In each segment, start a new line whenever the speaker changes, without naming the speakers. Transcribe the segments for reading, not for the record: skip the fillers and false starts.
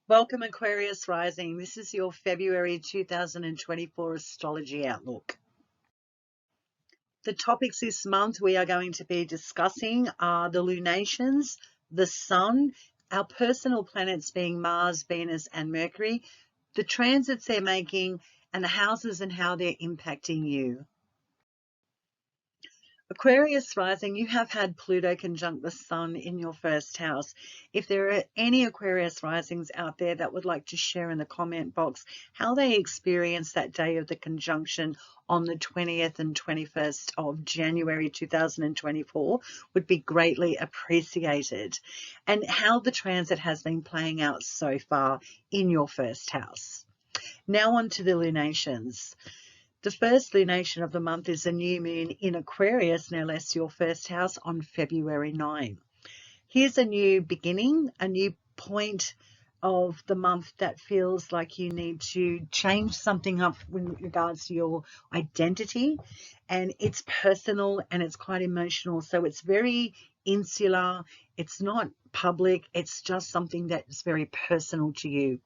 Welcome Aquarius Rising. This is your February 2024 Astrology Outlook. The topics this month we are going to be discussing are the lunations, the Sun, our personal planets being Mars, Venus and Mercury, the transits they're making, and the houses and how they're impacting you. Aquarius Rising, you have had Pluto conjunct the Sun in your first house. If there are any Aquarius Risings out there that would like to share in the comment box how they experienced that day of the conjunction on the 20th and 21st of January 2024 would be greatly appreciated, and how the transit has been playing out so far in your first house. Now on to the lunations. The first lunation of the month is a new moon in Aquarius, no less your first house, on February 9. Here's a new beginning, a new point of the month that feels like you need to change something up with regards to your identity, and it's personal and it's quite emotional. So it's very insular, it's not public, it's just something that's very personal to you.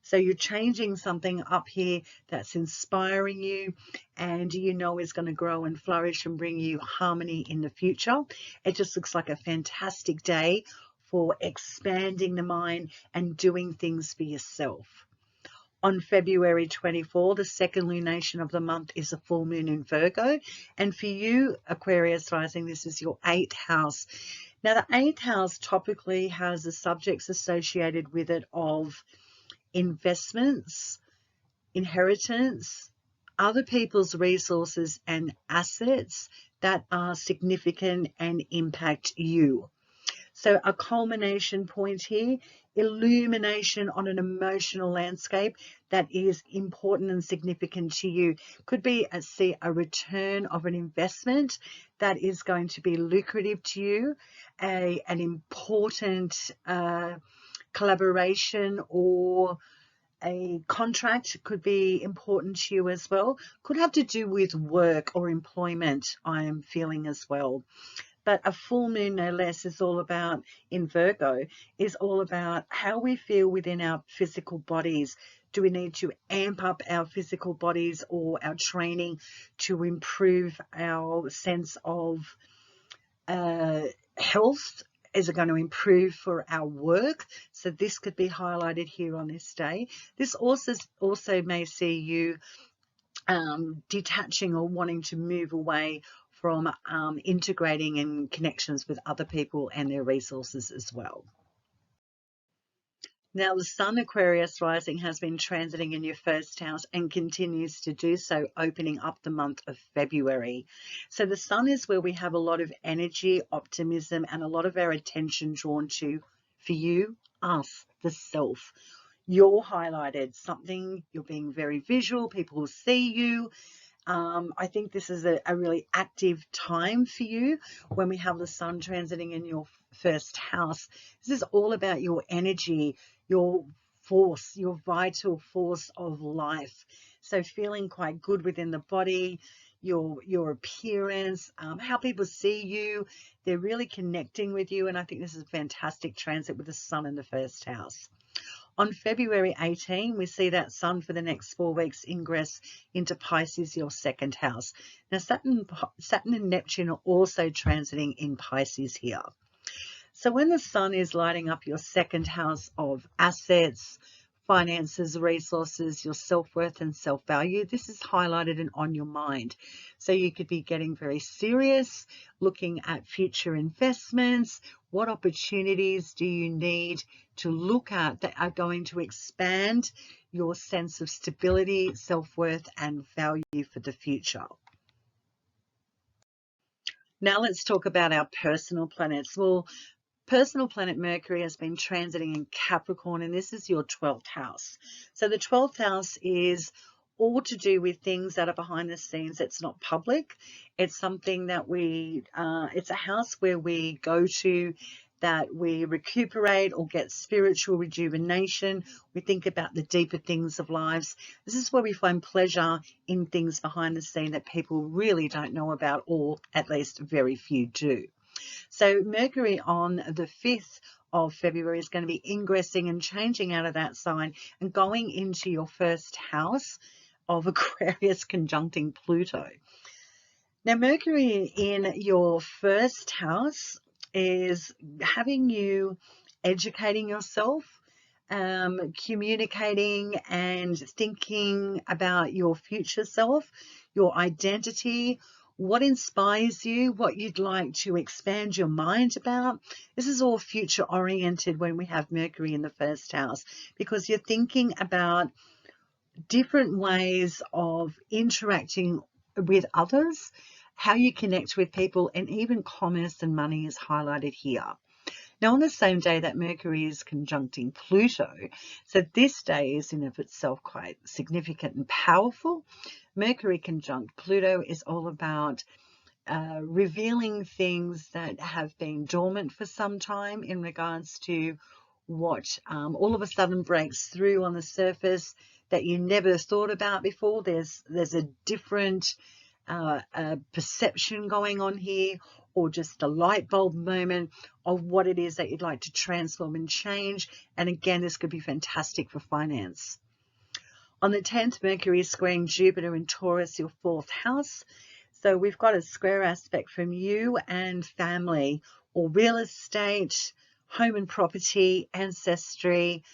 So you're changing something up here that's inspiring you and you know is going to grow and flourish and bring you harmony in the future. It just looks like a fantastic day for expanding the mind and doing things for yourself. On February 24, the second lunation of the month is a full moon in Virgo. And for you, Aquarius Rising, this is your 8th house. Now, the 8th house topically has the subjects associated with it of investments, inheritance, other people's resources and assets that are significant and impact you. So a culmination point here, illumination on an emotional landscape that is important and significant to you. Could be a return of an investment that is going to be lucrative to you, an important collaboration or a contract could be important to you as well. Could have to do with work or employment, I am feeling as well. But a full moon, no less, is all about, in Virgo, is all about how we feel within our physical bodies. Do we need to amp up our physical bodies or our training to improve our sense of health? Is it going to improve for our work? So this could be highlighted here on this day. This also may see you detaching or wanting to move away from integrating in connections with other people and their resources as well. Now, the Sun Aquarius Rising has been transiting in your first house and continues to do so, opening up the month of February. So the Sun is where we have a lot of energy, optimism, and a lot of our attention drawn to, for you, us, the self. You're highlighted, something, you're being very visual, people will see you. I think this is a really active time for you when we have the Sun transiting in your first house. This is all about your energy, your force, your vital force of life. So feeling quite good within the body, your appearance, how people see you, they're really connecting with you. And I think this is a fantastic transit with the Sun in the first house. On February 18, we see that Sun for the next 4 weeks ingress into Pisces, your second house. Now, Saturn and Neptune are also transiting in Pisces here. So when the Sun is lighting up your second house of assets, finances, resources, your self-worth and self-value, this is highlighted and on your mind. So you could be getting very serious, looking at future investments. What opportunities do you need to look at that are going to expand your sense of stability, self-worth and value for the future? Now let's talk about our personal planets. Well, personal planet Mercury has been transiting in Capricorn, and this is your 12th house. So the 12th house is all to do with things that are behind the scenes. It's not public. It's something that it's a house where we go to, that we recuperate or get spiritual rejuvenation. We think about the deeper things of lives. This is where we find pleasure in things behind the scene that people really don't know about, or at least very few do. So Mercury on the 5th of February is going to be ingressing and changing out of that sign and going into your first house of Aquarius conjuncting Pluto. Now, Mercury in your first house is having you educating yourself, communicating and thinking about your future self, your identity, what inspires you, what you'd like to expand your mind about. This is all future oriented when we have Mercury in the first house, because you're thinking about different ways of interacting with others, how you connect with people, and even commerce and money is highlighted here. Now, on the same day that Mercury is conjuncting Pluto, so this day is in of itself quite significant and powerful. Mercury conjunct Pluto is all about revealing things that have been dormant for some time in regards to what all of a sudden breaks through on the surface that you never thought about before. There's a different perception going on here, or just a light bulb moment of what it is that you'd like to transform and change. And again, this could be fantastic for finance. On the 10th, Mercury is squaring Jupiter in Taurus, your 4th house. So we've got a square aspect from you and family, or real estate, home and property, ancestry.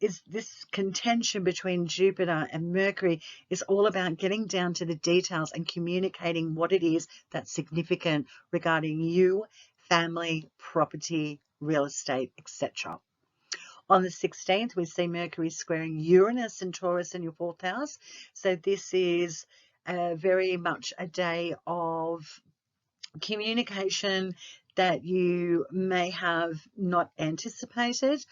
Is this contention between Jupiter and Mercury is all about getting down to the details and communicating what it is that's significant regarding you, family, property, real estate, etc. On the 16th, we see Mercury squaring Uranus and Taurus in your 4th house. So this is very much a day of communication that you may have not anticipated,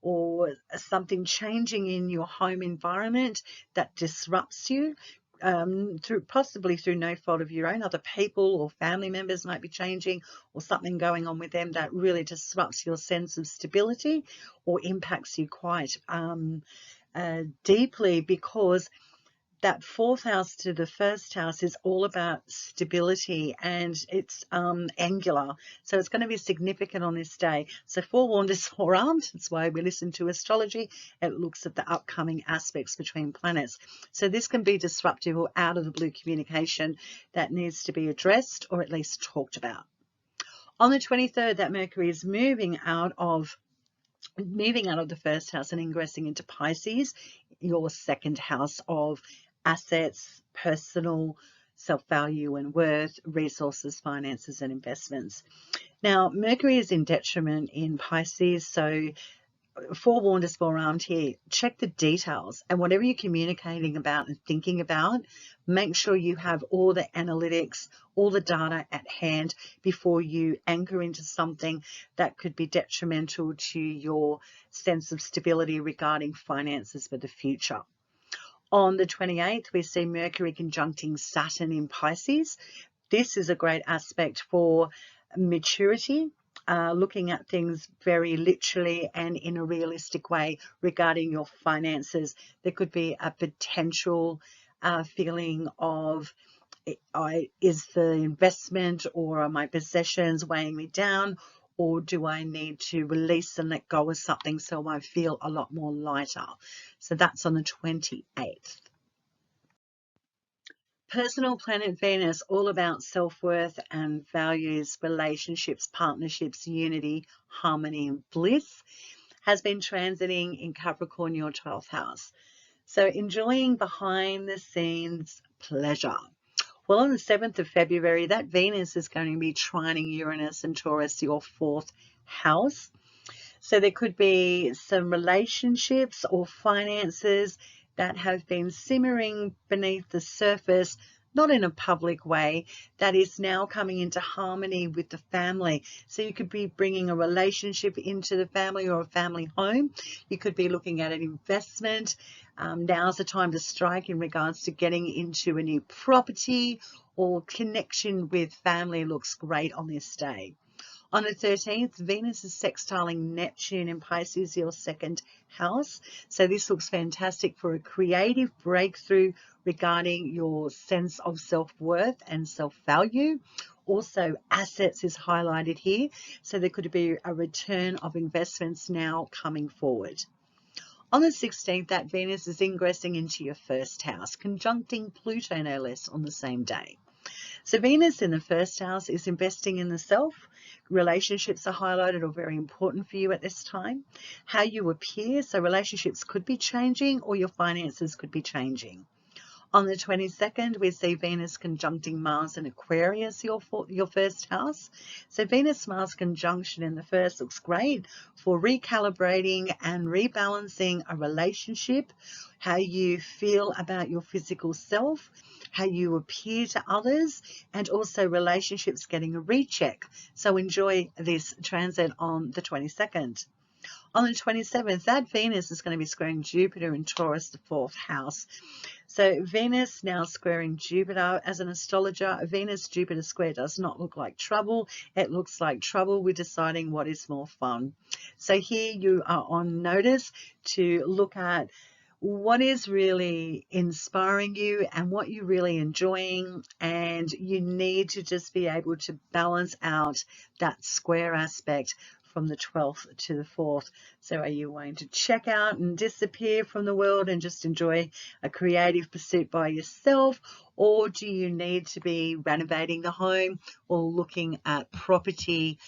or something changing in your home environment that disrupts you, possibly through no fault of your own. Other people or family members might be changing, or something going on with them that really disrupts your sense of stability or impacts you quite deeply, because that 4th house to the 1st house is all about stability, and it's angular, so it's going to be significant on this day. So forewarned is forearmed. That's why we listen to astrology. It looks at the upcoming aspects between planets. So this can be disruptive or out of the blue communication that needs to be addressed, or at least talked about. On the 23rd, that Mercury is moving out of the 1st house and ingressing into Pisces, your 2nd house of assets, personal self-value and worth, resources, finances, and investments. Now, Mercury is in detriment in Pisces, so forewarned is forearmed here. Check the details, and whatever you're communicating about and thinking about, make sure you have all the analytics, all the data at hand before you anchor into something that could be detrimental to your sense of stability regarding finances for the future. On the 28th, we see Mercury conjuncting Saturn in Pisces. This is a great aspect for maturity, looking at things very literally and in a realistic way regarding your finances. There could be a potential feeling of, is the investment or are my possessions weighing me down, or do I need to release and let go of something so I feel a lot more lighter? So that's on the 28th. Personal planet Venus, all about self-worth and values, relationships, partnerships, unity, harmony, and bliss, has been transiting in Capricorn, your 12th house. So enjoying behind the scenes pleasure. Well, on the 7th of February, that Venus is going to be trining Uranus and Taurus, your 4th house. So there could be some relationships or finances that have been simmering beneath the surface, not in a public way, that is now coming into harmony with the family. So you could be bringing a relationship into the family or a family home. You could be looking at an investment. Now's the time to strike in regards to getting into a new property, or connection with family looks great on this day. On the 13th, Venus is sextiling Neptune in Pisces, your 2nd house. So this looks fantastic for a creative breakthrough regarding your sense of self-worth and self-value, Also, assets is highlighted here. So there could be a return of investments now coming forward. On the 16th, that Venus is ingressing into your first house, conjuncting Pluto no less on the same day. So Venus in the first house is investing in the self. Relationships are highlighted or very important for you at this time. How you appear, so relationships could be changing or your finances could be changing. On the 22nd, we see Venus conjuncting Mars in Aquarius, your first house. So Venus-Mars conjunction in the first looks great for recalibrating and rebalancing a relationship, how you feel about your physical self, how you appear to others, and also relationships getting a recheck. So enjoy this transit on the 22nd. On the 27th, that Venus is going to be squaring Jupiter in Taurus, the 4th house. So Venus now squaring Jupiter. As an astrologer, a Venus-Jupiter square does not look like trouble. It looks like trouble with deciding what is more fun. So here you are on notice to look at what is really inspiring you and what you're really enjoying, and you need to just be able to balance out that square aspect from the 12th to the 4th. So are you wanting to check out and disappear from the world and just enjoy a creative pursuit by yourself, or do you need to be renovating the home or looking at property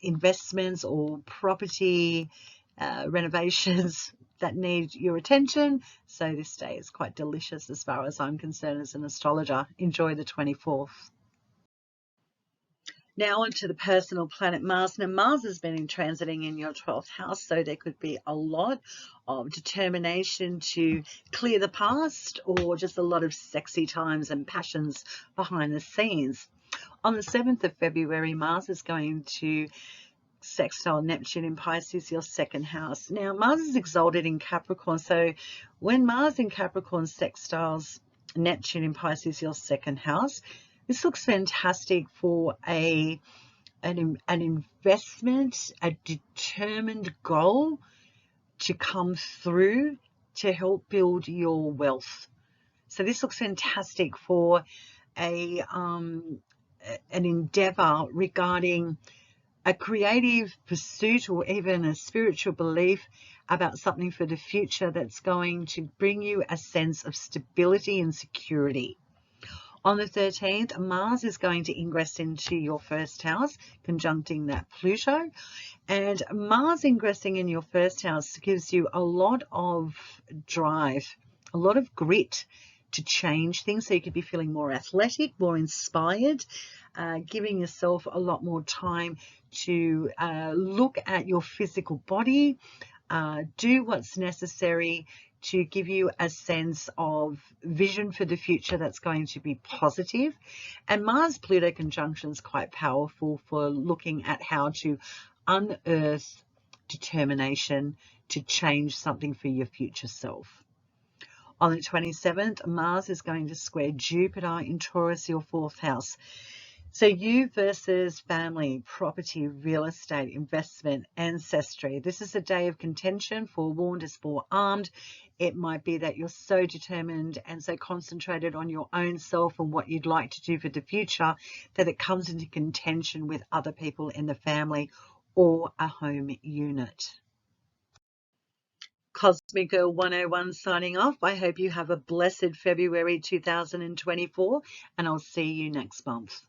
investments or property renovations that need your attention? So this day is quite delicious as far as I'm concerned as an astrologer. Enjoy the 24th. Now onto the personal planet Mars. Now Mars has been transiting in your 12th house, so there could be a lot of determination to clear the past, or just a lot of sexy times and passions behind the scenes. On the 7th of February, Mars is going to sextile Neptune in Pisces, your 2nd house. Now Mars is exalted in Capricorn, so when Mars in Capricorn sextiles Neptune in Pisces, your 2nd house, this looks fantastic for an investment, a determined goal to come through to help build your wealth. So this looks fantastic for an endeavor regarding a creative pursuit or even a spiritual belief about something for the future that's going to bring you a sense of stability and security. On the 13th, Mars is going to ingress into your 1st house, conjuncting that Pluto. And Mars ingressing in your 1st house gives you a lot of drive, a lot of grit to change things. So you could be feeling more athletic, more inspired, giving yourself a lot more time to look at your physical body, do what's necessary to give you a sense of vision for the future that's going to be positive. And Mars-Pluto conjunction is quite powerful for looking at how to unearth determination to change something for your future self. On the 27th, Mars is going to square Jupiter in Taurus, your 4th house. So you versus family, property, real estate, investment, ancestry. This is a day of contention. Forewarned is forearmed. It might be that you're so determined and so concentrated on your own self and what you'd like to do for the future that it comes into contention with other people in the family or a home unit. Cosmic Girl 101 signing off. I hope you have a blessed February 2024, and I'll see you next month.